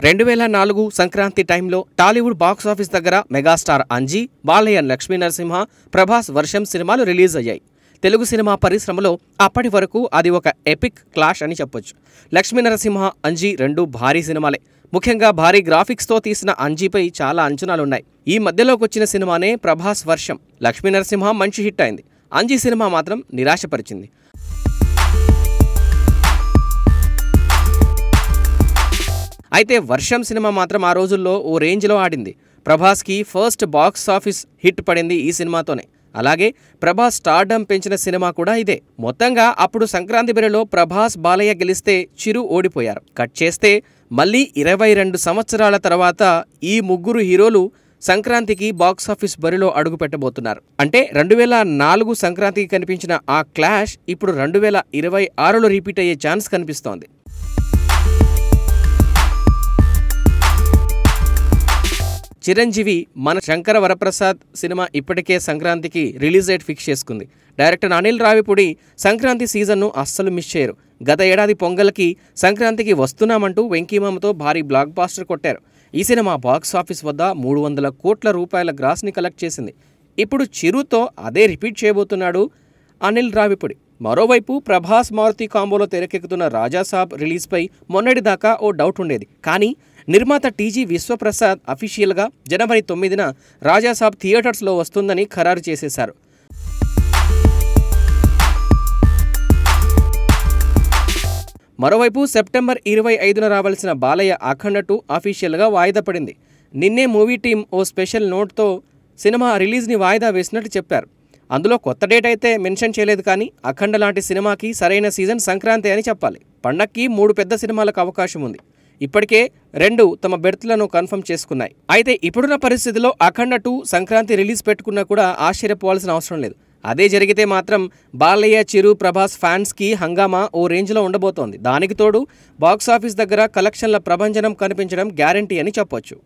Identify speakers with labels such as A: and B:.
A: 2004 సంక్రాంతి టైంలో టాలీవుడ్ బాక్సాఫీస్ దగ్గర మెగాస్టార్ అంజీ, బాలయ్య లక్ష్మీ నరసింహ, ప్రభాస్ వర్షం సినిమాలు రిలీజ్ అయ్యాయి. తెలుగు సినిమా పరిశ్రమలో అప్పటి వరకు అది ఒక ఎపిక్ క్లాష్ అని చెప్పొచ్చు. లక్ష్మీ నరసింహ, అంజీ రెండూ భారీ సినిమాలే. ముఖ్యంగా భారీ గ్రాఫిక్స్తో తీసిన అంజీపై చాలా అంచనాలున్నాయి. ఈ మధ్యలోకొచ్చిన సినిమానే ప్రభాస్ వర్షం. లక్ష్మీ నరసింహ మంచి హిట్ అయింది. అంజీ సినిమా మాత్రం నిరాశపరిచింది. అయితే వర్షం సినిమా మాత్రం ఆ రోజుల్లో ఓ రేంజ్లో ఆడింది. ప్రభాస్కి ఫస్ట్ బాక్స్ ఆఫీస్ హిట్ పడింది ఈ సినిమాతోనే. అలాగే ప్రభాస్ స్టార్డమ్ పెంచిన సినిమా కూడా ఇదే. మొత్తంగా అప్పుడు సంక్రాంతి బరిలో ప్రభాస్, బాలయ్య గెలిస్తే చిరు ఓడిపోయారు. కట్ చేస్తే మళ్ళీ 22 సంవత్సరాల తర్వాత ఈ ముగ్గురు హీరోలు సంక్రాంతికి బాక్సాఫీస్ బరిలో అడుగు పెట్టబోతున్నారు. అంటే 2004 సంక్రాంతికి కనిపించిన ఆ క్లాష్ ఇప్పుడు 2026లో రిపీట్ అయ్యే ఛాన్స్ కనిపిస్తోంది. చిరంజీవి మన శంకర వరప్రసాద్ సినిమా ఇప్పటికే సంక్రాంతికి రిలీజ్ డేట్ ఫిక్స్ చేసుకుంది. డైరెక్టర్ అనిల్ రావిపూడి సంక్రాంతి సీజన్ను అస్సలు మిస్ చేయరు. గత ఏడాది పొంగల్కి సంక్రాంతికి వస్తున్నామంటూ వెంకీమామతో భారీ బ్లాక్ బాస్టర్ కొట్టారు. ఈ సినిమా బాక్స్ ఆఫీస్ వద్ద 300 కోట్ల రూపాయల గ్రాస్ని కలెక్ట్ చేసింది. ఇప్పుడు చిరుతో అదే రిపీట్ చేయబోతున్నాడు అనిల్ రావిపూడి. మరోవైపు ప్రభాస్, మారుతి కాంబోలో తెరకెక్కుతున్న రాజాసాబ్ రిలీజ్పై మొన్నటిదాకా ఓ డౌట్ ఉండేది. కానీ నిర్మాత టీజీ విశ్వప్రసాద్ అఫీషియల్గా జనవరి 9న రాజాసాబ్ థియేటర్స్లో వస్తుందని ఖరారు చేసేశారు. మరోవైపు సెప్టెంబర్ 25న రావాల్సిన బాలయ్య అఖండ 2 అఫీషియల్గా వాయిదా పడింది. నిన్నే మూవీ టీం ఓ స్పెషల్ నోట్తో సినిమా రిలీజ్ని వాయిదా వేసినట్టు చెప్పారు. అందులో కొత్త డేట్ అయితే మెన్షన్ చేయలేదు. కానీ అఖండ లాంటి సినిమాకి సరైన సీజన్ సంక్రాంతి అని చెప్పాలి. పండక్కి 3 పెద్ద సినిమాలకు అవకాశం ఉంది. ఇప్పటికే 2 తమ బెర్త్లను కన్ఫర్మ్ చేసుకున్నాయి. అయితే ఇప్పుడున్న పరిస్థితిలో అఖండ 2 సంక్రాంతి రిలీజ్ పెట్టుకున్నా కూడా ఆశ్చర్యపోవాల్సిన అవసరం లేదు. అదే జరిగితే మాత్రం బాలయ్య, చిరు, ప్రభాస్ ఫ్యాన్స్కి హంగామా ఓ రేంజ్లో ఉండబోతోంది. దానికి తోడు బాక్సాఫీస్ దగ్గర కలెక్షన్ల ప్రభంజనం కనిపించడం గ్యారంటీ అని చెప్పొచ్చు.